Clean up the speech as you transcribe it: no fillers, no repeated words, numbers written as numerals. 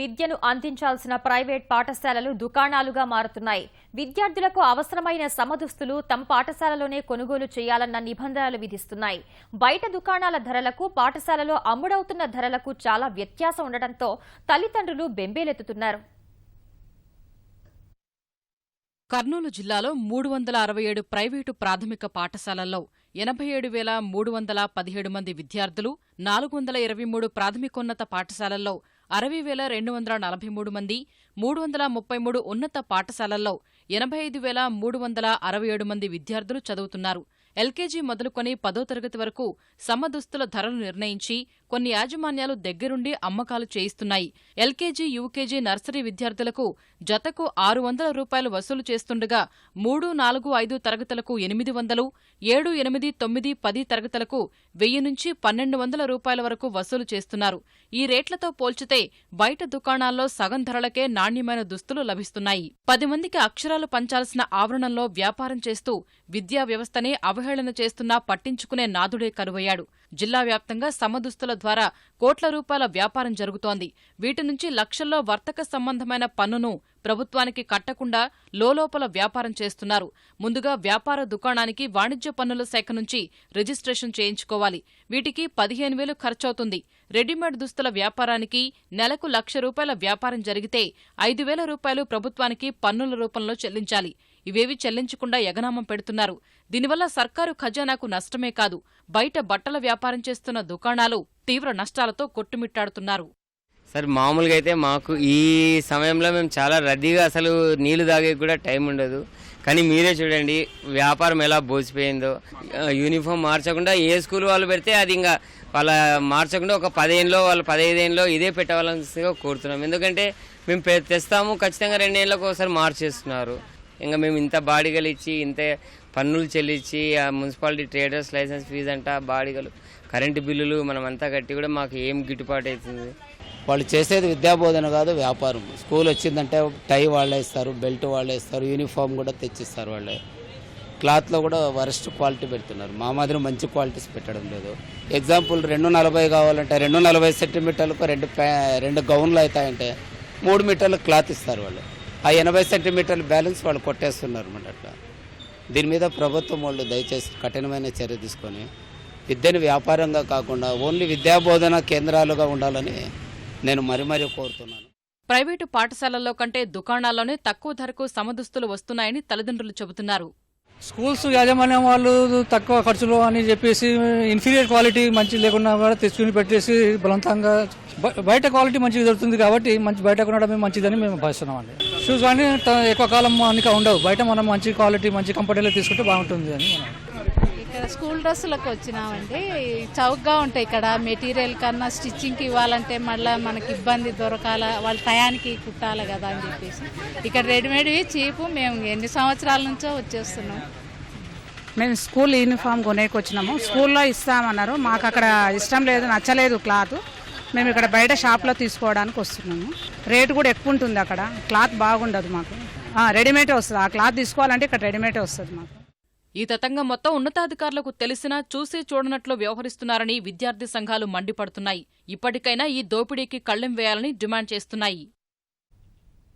విద్యను అందించాల్సిన ప్రైవేట్ పాఠశాలలు దుకాణాలుగా మారుతున్నాయి. విద్యార్థులకు అవసరమైన సమదుస్తులు తమ పాఠశాలలోనే కొనుగోలు చేయాలన్న నిబంధనలు విధిస్తున్నాయి. బయట దుకాణాల ధరలకు పాఠశాలలో అమ్ముడవుతున్న ధరలకు చాలా వ్యత్యాసం ఉండటంతో తల్లిదండ్రులు బెంబేలెత్తుతున్నారు. కర్నూలు జిల్లాలో 367 ప్రైవేటు ప్రాథమిక పాఠశాలల్లో 87,317 మంది విద్యార్థులు, 423 ప్రాథమికోన్నత పాఠశాలల్లో 60,243 మంది, 333 ఉన్నత పాఠశాలల్లో 85,367 మంది విద్యార్థులు చదువుతున్నారు. ఎల్కేజీ మొదలుకొని 10వ తరగతి వరకు సమదుస్తుల ధరలు నిర్ణయించి కొన్ని యాజమాన్యాలు దగ్గరుండి అమ్మకాలు చేయిస్తున్నాయి. ఎల్కేజీ, యూకేజీ, నర్సరీ విద్యార్థులకు జతకు 600 రూపాయలు వసూలు చేస్తుండగా 3, 4, 5 తరగతులకు 800, 7, 8, 9, 10 తరగతులకు 1000 నుంచి 1200 రూపాయల వరకు వసూలు చేస్తున్నారు. ఈ రేట్లతో పోల్చితే బయట దుకాణాల్లో సగం ధరలకే నాణ్యమైన దుస్తులు లభిస్తున్నాయి. 10 మందికి అక్షరాలు పంచాల్సిన ఆవరణంలో వ్యాపారం చేస్తూ విద్యా వ్యవస్థనే అవహేళన చేస్తున్నా పట్టించుకునే నాథుడే కరువయ్యాడు. జిల్లా వ్యాప్తంగా సమదుస్తుల ద్వారా కోట్ల రూపాయల వ్యాపారం జరుగుతోంది. వీటి నుంచి లక్షల్లో వర్తక సంబంధమైన పన్నును ప్రభుత్వానికి కట్టకుండా లోలోపల వ్యాపారం చేస్తున్నారు. ముందుగా వ్యాపార దుకాణానికి వాణిజ్య పన్నుల శాఖ నుంచి రిజిస్ట్రేషన్ చేయించుకోవాలి. వీటికి 15,000 ఖర్చవుతుంది. రెడీమేడ్ దుస్తుల వ్యాపారానికి నెలకు ₹1,00,000 వ్యాపారం జరిగితే 5,000 రూపాయలు ప్రభుత్వానికి పన్నుల రూపంలో చెల్లించాలి. ఇవేవి చెల్లించకుండా ఎగనామం పెడుతున్నారు. దీనివల్ల సర్కారు ఖజానాకు నష్టమే కాదు, బయట బట్టల వ్యాపారం చేస్తున్న దుకాణాలు తీవ్ర నష్టాలతో కొట్టుమిట్టాడుతున్నారు. సార్, మామూలుగా అయితే మాకు ఈ సమయంలో మేము చాలా రద్దీగా, అసలు నీళ్లు తాగే కూడా టైం ఉండదు. కానీ మీరే చూడండి వ్యాపారం ఎలా బోసిపోయిందో. యూనిఫామ్ మార్చకుండా ఏ స్కూల్ వాళ్ళు పెడితే అది ఇంకా వాళ్ళ మార్చకుండా ఒక 10 ఏళ్ళలో వాళ్ళు 15 ఏళ్ళలో ఇదే పెట్టవాలని కోరుతున్నాం. ఎందుకంటే మేము తెస్తాము, ఖచ్చితంగా 2 ఏళ్ళకు ఒకసారి మార్చేస్తున్నారు. ఇంకా మేము ఇంత బాడిగలు ఇచ్చి, ఇంత పన్నులు చెల్లించి, ఆ మున్సిపాలిటీ ట్రేడర్స్ లైసెన్స్ ఫీజు అంట, బాడిగలు, కరెంటు బిల్లులు మనమంతా కట్టి కూడా మాకు ఏం గిట్టుబాటు అవుతుంది? వాళ్ళు చేసేది విద్యాబోధన కాదు, వ్యాపారం. స్కూల్ వచ్చిందంటే టై వాళ్ళే ఇస్తారు, బెల్ట్ వాళ్ళే ఇస్తారు, యూనిఫామ్ కూడా తెచ్చిస్తారు వాళ్ళే. క్లాత్లో కూడా వరస్ట్ క్వాలిటీ పెడుతున్నారు. మా మాదిరి మంచి క్వాలిటీస్ పెట్టడం లేదు. ఎగ్జాంపుల్ 240 కావాలంటే 240 సెంటీమీటర్లకు 2 గౌన్లు అవుతాయంటే 3 మీటర్ల క్లాత్ ఇస్తారు వాళ్ళు. ఆ 80 సెంటీమీటర్ల బ్యాలెన్స్ వాళ్ళు కొట్టేస్తున్నారు అన్నమాట. అట్లా దీని మీద ప్రభుత్వం వాళ్ళు దయచేసి కఠినమైన చర్య తీసుకొని విద్యను వ్యాపారంగా కాకుండా ఓన్లీ విద్యాబోధన కేంద్రాలుగా ఉండాలని నేను మరీ కోరుతున్నాను. ప్రైవేటు పాఠశాలల్లో కంటే దుకాణాల్లోనే తక్కువ ధరకు సమదుస్తులు వస్తున్నాయని తల్లిదండ్రులు చెబుతున్నారు. స్కూల్స్ యాజమాన్యం వాళ్ళు తక్కువ ఖర్చులు అని చెప్పేసి ఇన్ఫీరియర్ క్వాలిటీ మంచి లేకుండా కూడా తెచ్చుకుని పెట్టేసి బలవంతంగా బయట క్వాలిటీ మంచిగా దొరుకుతుంది కాబట్టి బయట కొనడమే మంచిదని మేము భావిస్తున్నామండి. షూస్ కానీ ఎక్కువ కాలం అనిక ఉండవు. బయట మనం మంచి క్వాలిటీ, మంచి కంఫర్టబుల్గా తీసుకుంటే బాగుంటుంది అని ఇక్కడ స్కూల్ డ్రెస్సులకు వచ్చినామండి. చౌకగా ఉంటాయి. ఇక్కడ మెటీరియల్ కన్నా స్టిచ్చింగ్కి ఇవ్వాలంటే మళ్ళీ మనకి ఇబ్బంది దొరకాల, వాళ్ళ టయానికి కుట్టాలి కదా అని చెప్పేసి ఇక్కడ రెడీమేడ్వి చీపు. మేము ఎన్ని సంవత్సరాల నుంచో వచ్చేస్తున్నాం. మేము స్కూల్ యూనిఫామ్ కొనేకి వచ్చినాము. స్కూల్లో ఇస్తామన్నారు, మాకు అక్కడ ఇష్టం లేదు, నచ్చలేదు క్లాత్. మేము ఇక్కడ బయట షాప్లో తీసుకోవడానికి వస్తున్నాము. రేటు కూడా ఎక్కువ ఉంటుంది. అక్కడ క్లాత్ బాగుండదు మాకు. రెడీమేడే వస్తుంది. ఆ క్లాత్ తీసుకోవాలంటే ఇక్కడ రెడీమేడే వస్తుంది మాకు. ఈ తతంగం మొత్తం ఉన్నతాధికారులకు తెలిసినా చూసి చూడనట్లు వ్యవహరిస్తున్నారని విద్యార్థి సంఘాలు మండిపడుతున్నాయి. ఇప్పటికైనా ఈ దోపిడీకి కళ్లెం వేయాలని డిమాండ్ చేస్తున్నాయి.